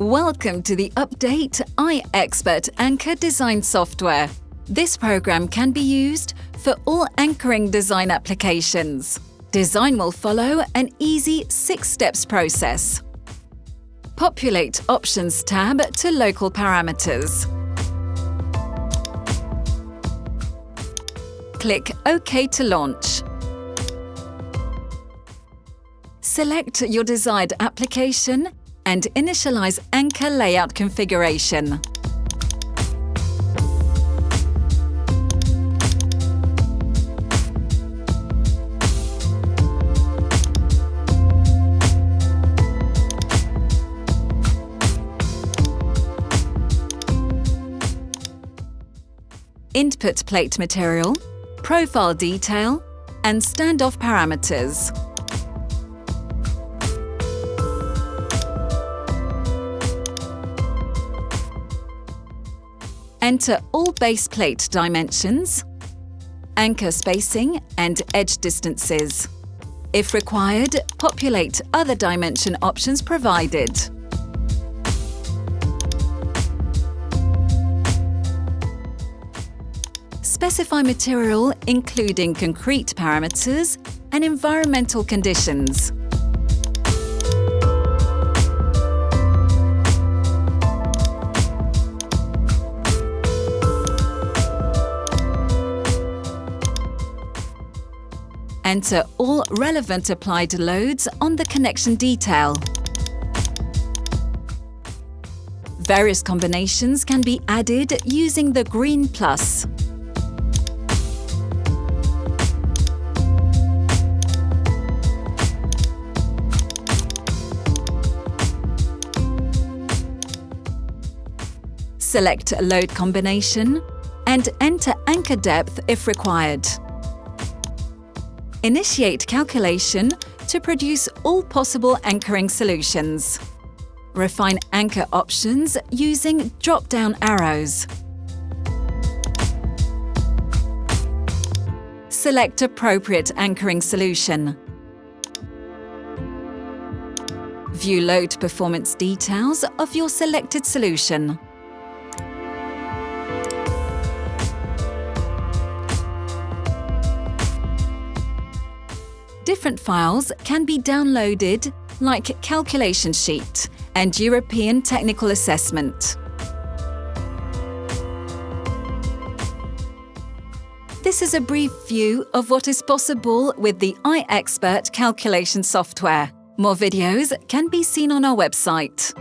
Welcome to the Update iExpert Anchor Design software. This program can be used for all anchoring design applications. Design will follow an easy 6-steps process. Populate Options tab to local parameters. Click OK to launch. Select your desired application and initialize anchor layout configuration. Input plate material, profile detail, and standoff parameters. Enter all base plate dimensions, anchor spacing and edge distances. If required, populate other dimension options provided. Specify material including concrete parameters and environmental conditions. Enter all relevant applied loads on the connection detail. Various combinations can be added using the green plus. Select a load combination and enter anchor depth if required. Initiate calculation to produce all possible anchoring solutions. Refine anchor options using drop-down arrows. Select appropriate anchoring solution. View load performance details of your selected solution. Different files can be downloaded, like calculation sheet and European technical assessment. This is a brief view of what is possible with the iExpert calculation software. More videos can be seen on our website.